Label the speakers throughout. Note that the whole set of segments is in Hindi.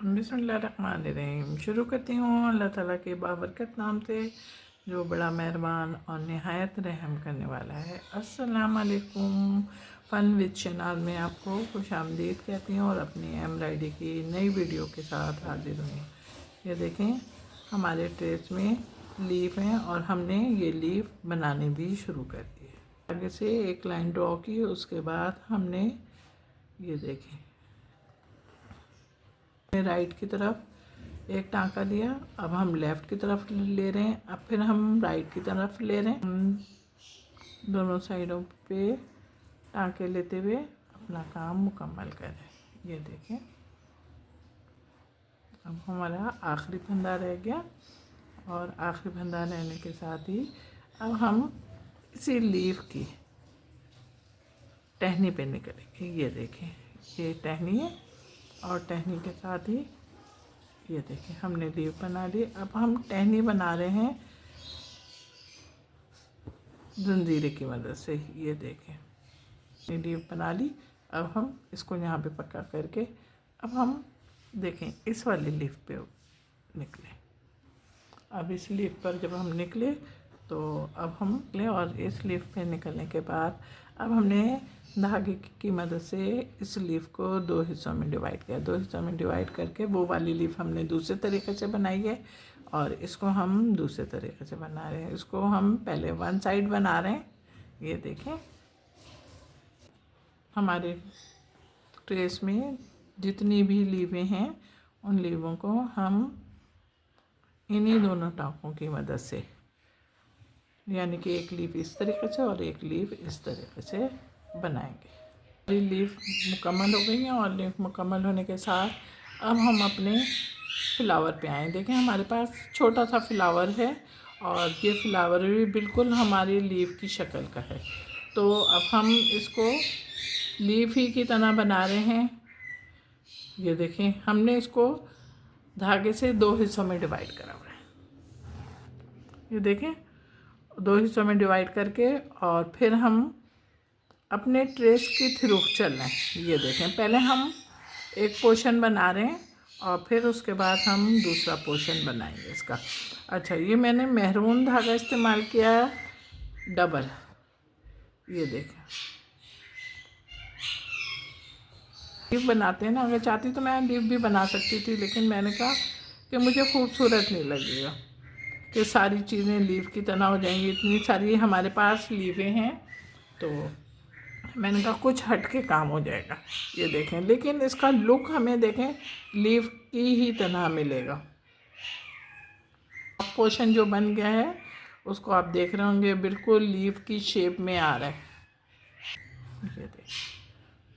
Speaker 1: बिस्मिल्लाहिर्रहमानिर्रहीम। शुरू करती हूँ अल्लाह ताला के बाबरकत नाम से जो बड़ा मेहरबान और नहायत रहम करने वाला है। अस्सलाम वालेकुम। फ़न विद शनाज़ में आपको खुश आमदीद कहती हूँ और अपनी एम्ब्रॉयडरी की नई वीडियो के साथ हाजिर हुई। ये देखें, हमारे ट्रेस में लीफ हैं और हमने ये लीफ बनाने भी शुरू कर दी है। आगे से एक लाइन ड्रॉ की, उसके बाद हमने ये देखें राइट की तरफ एक टाँका लिया। अब हम लेफ़्ट की तरफ ले रहे हैं, अब फिर हम राइट की तरफ ले रहे हैं। हम दोनों साइडों पे टाँके लेते हुए अपना काम मुकम्मल करें। ये देखें, अब हमारा आखिरी फंदा रह गया और आखिरी फंदा रहने के साथ ही अब हम इसी लीफ की टहनी पे निकलेंगे। ये देखें, ये टहनी है और टहनी के साथ ही ये देखें हमने लीफ बना ली। अब हम टहनी बना रहे हैं जंजीरे की मदद से। ये देखें लीफ बना ली। अब हम इसको यहाँ पे पक्का करके अब हम देखें इस वाली लीफ पे निकले। अब इस लीफ पर जब हम निकले तो अब हम निकले और इस लीफ पे निकलने के बाद अब हमने धागे की मदद से इस लीफ को दो हिस्सों में डिवाइड किया। दो हिस्सों में डिवाइड करके वो वाली लीफ हमने दूसरे तरीके से बनाई है और इसको हम दूसरे तरीके से बना रहे हैं। इसको हम पहले वन साइड बना रहे हैं। ये देखें, हमारे ट्रेस में जितनी भी लीवें हैं उन लीवों को हम इन्हीं दोनों टाँकों की मदद से, यानी कि एक लीफ इस तरीके से और एक लीफ इस तरीके से बनाएंगे। ये लीफ मुकम्मल हो गई हैं और लीफ मुकम्मल होने के साथ अब हम अपने फ्लावर पे आए। देखें, हमारे पास छोटा सा फ्लावर है और ये फ्लावर भी बिल्कुल हमारी लीफ की शक्ल का है। तो अब हम इसको लीफ ही की तरह बना रहे हैं। ये देखें, हमने इसको धागे से दो हिस्सों में डिवाइड करा हुआ है। ये देखें, दो हिस्सों में डिवाइड करके और फिर हम अपने ट्रेस के थ्रू चल रहे हैं। ये देखें, पहले हम एक पोर्शन बना रहे हैं और फिर उसके बाद हम दूसरा पोर्शन बनाएंगे इसका। अच्छा, ये मैंने मेहरून धागा इस्तेमाल किया है डबल। ये देखें, लीफ बनाते हैं ना, अगर चाहती तो मैं लीफ भी बना सकती थी, लेकिन मैंने कहा कि मुझे खूबसूरत नहीं लगेगा कि सारी चीज़ें लीफ की तरह हो जाएंगी। इतनी सारी हमारे पास लीफें हैं तो मैंने कहा कुछ हट के काम हो जाएगा। ये देखें, लेकिन इसका लुक हमें देखें लीफ की ही तरह मिलेगा। पोर्शन जो बन गया है उसको आप देख रहे होंगे बिल्कुल लीफ की शेप में आ रहा है। ये देखें,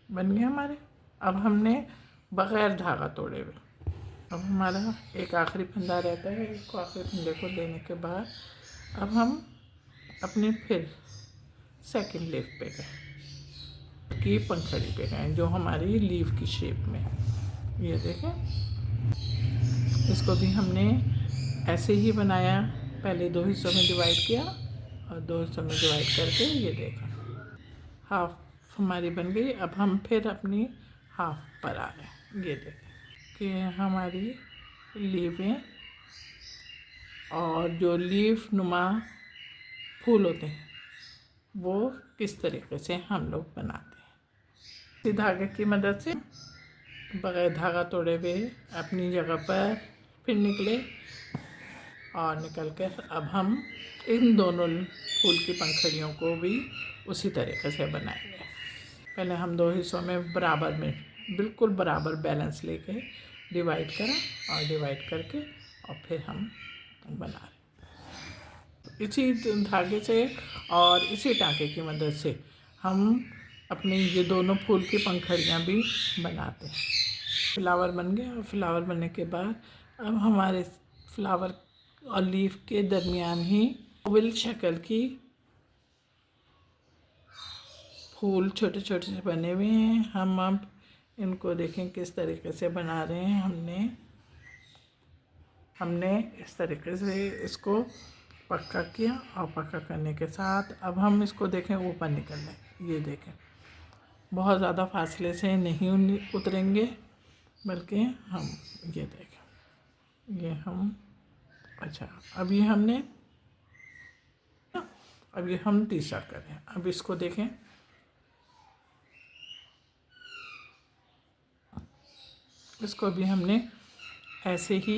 Speaker 1: बन गया हमारे। अब हमने बग़ैर धागा तोड़े हुए, अब हमारा एक आखिरी फंदा रहता है। इसको आखिरी फंदे को देने के बाद अब हम अपने फिर सेकंड लीफ पे गए की पंखड़ी पे गए जो हमारी लीफ की शेप में। ये देखें, इसको भी हमने ऐसे ही बनाया। पहले दो हिस्सों में डिवाइड किया और दो हिस्सों में डिवाइड करके ये देखें हाफ हमारी बन गई। अब हम फिर अपनी हाफ पर आ रहे हैं। ये देखें कि हमारी लीफें और जो लीफ नुमा फूल होते हैं वो किस तरीके से हम लोग बनाते हैं। इसी धागे की मदद से बगैर धागा तोड़े हुए अपनी जगह पर फिर निकले और निकल कर अब हम इन दोनों फूल की पंखड़ियों को भी उसी तरीके से बनाएंगे। पहले हम दो हिस्सों में बराबर में बिल्कुल बराबर बैलेंस लेके डिवाइड करा और डिवाइड करके और फिर हम बना रहे। इसी धागे से और इसी टाँके की मदद से हम अपनी ये दोनों फूल की पंखड़ियाँ भी बनाते हैं। फ्लावर बन गया और फ्लावर बनने के बाद अब हमारे फ्लावर और लीफ के दरमियान ही ओवल शक्ल की फूल छोटे छोटे से बने हुए हैं। हम अब इनको देखें किस तरीके से बना रहे हैं। हमने इस तरीके से इसको पक्का किया और पक्का करने के साथ अब हम इसको देखें ऊपर निकलने। ये देखें, बहुत ज़्यादा फासले से नहीं उतरेंगे बल्कि हम ये देखें, ये हम अच्छा अब ये हम तीसरा करें। अब इसको देखें, इसको भी हमने ऐसे ही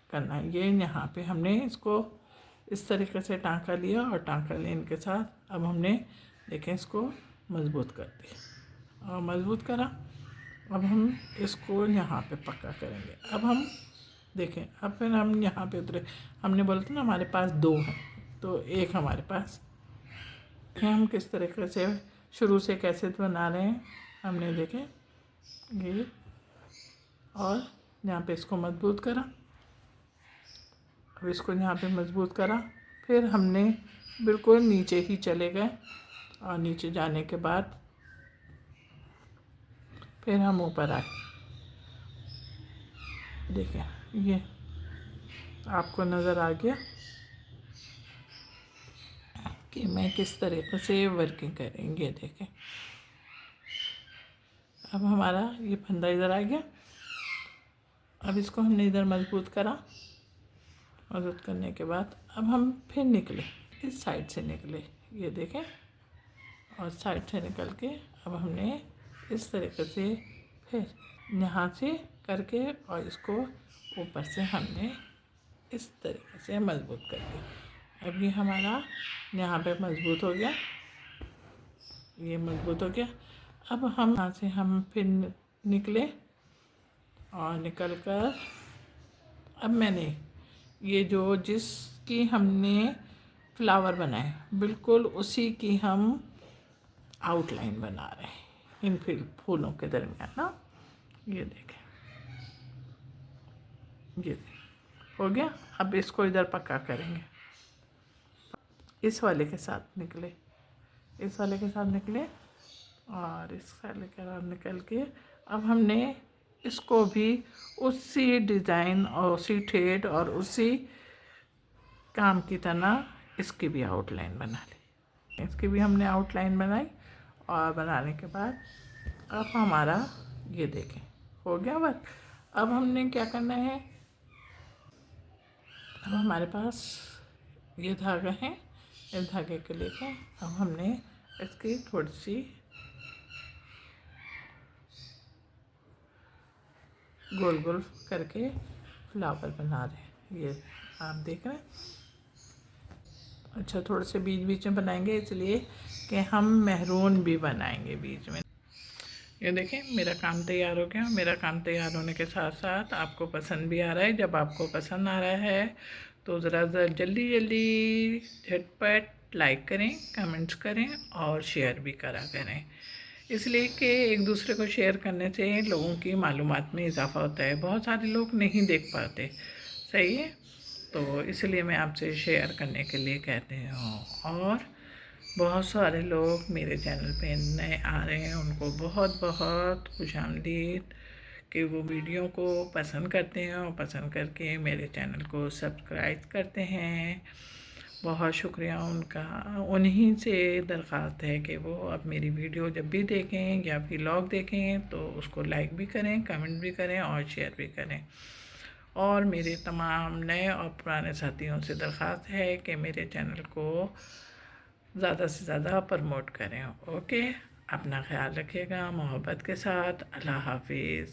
Speaker 1: करना है। ये यहाँ पे हमने इसको इस तरीके से टाँका लिया और टाँका लेने के साथ अब हमने देखें इसको मज़बूत कर दिया और मज़बूत करा। अब हम इसको यहाँ पे पक्का करेंगे। अब हम देखें, अब फिर हम यहाँ पे उतरे। हमने बोला था ना हमारे पास 2 हैं, तो एक हमारे पास देखें हम किस तरीके से शुरू से कैसे बना रहे हैं। हमने देखें ये और यहाँ पे इसको मजबूत करा। अब इसको यहाँ पे मजबूत करा, फिर हमने बिल्कुल नीचे ही चले गए और नीचे जाने के बाद फिर हम ऊपर आए। देखिए ये आपको नज़र आ गया कि मैं किस तरीके से वर्किंग करेंगे। देखें अब हमारा ये फंदा इधर आ गया। अब इसको हमने इधर मजबूत करा। मजबूत करने के बाद अब हम फिर निकले, इस साइड से निकले, ये देखें, और साइड से निकल के अब हमने इस तरीके से फिर यहाँ से करके और इसको ऊपर से हमने इस तरीके से मजबूत कर दिया। अब ये हमारा यहाँ पे मजबूत हो गया, ये मजबूत हो गया। अब हम यहाँ से हम फिर निकले और निकल कर अब मैंने ये जो जिसकी हमने फ्लावर बनाए बिल्कुल उसी की हम आउटलाइन बना रहे हैं इन फिर फूलों के दरमियान ना। ये देखें, ये हो गया। अब इसको इधर पक्का करेंगे। इस वाले के साथ निकले, इस वाले के साथ निकले और इस वाले के साथ निकल के अब हमने इसको भी उसी डिज़ाइन और उसी थ्रेड और उसी काम की तरह इसकी भी आउटलाइन बना ली। इसकी भी हमने आउटलाइन बनाई और बनाने के बाद अब हमारा ये देखें हो गया वर्क। अब हमने क्या करना है, अब हमारे पास ये धागा है, इस धागे को लेके अब हमने इसकी थोड़ी सी गोल गोल करके फ्लावर बना रहे हैं। ये आप देख रहे हैं। अच्छा थोड़े से बीच बीच में बनाएंगे इसलिए कि हम मेहरून भी बनाएंगे बीच में। ये देखें मेरा काम तैयार हो गया। मेरा काम तैयार होने के साथ साथ आपको पसंद भी आ रहा है। जब आपको पसंद आ रहा है तो ज़रा जल्दी जल्दी झटपट लाइक करें, कमेंट्स करें और शेयर भी करा करें, इसलिए कि एक दूसरे को शेयर करने से लोगों की मालूमात में इजाफ़ा होता है। बहुत सारे लोग नहीं देख पाते, सही है, तो इसलिए मैं आपसे शेयर करने के लिए कहते हैं। और बहुत सारे लोग मेरे चैनल पे नए आ रहे हैं, उनको बहुत बहुत खुशामदीद कि वो वीडियो को पसंद करते हैं और पसंद करके मेरे चैनल को सब्सक्राइब करते हैं। बहुत शुक्रिया उनका। उन्हीं से दरख्वास्त है कि वो अब मेरी वीडियो जब भी देखें या व्लॉग देखें तो उसको लाइक भी करें, कमेंट भी करें और शेयर भी करें। और मेरे तमाम नए और पुराने साथियों से दरख्वास्त है कि मेरे चैनल को ज़्यादा से ज़्यादा प्रमोट करें। ओके, अपना ख्याल रखिएगा मोहब्बत के साथ। अल्लाह हाफिज़।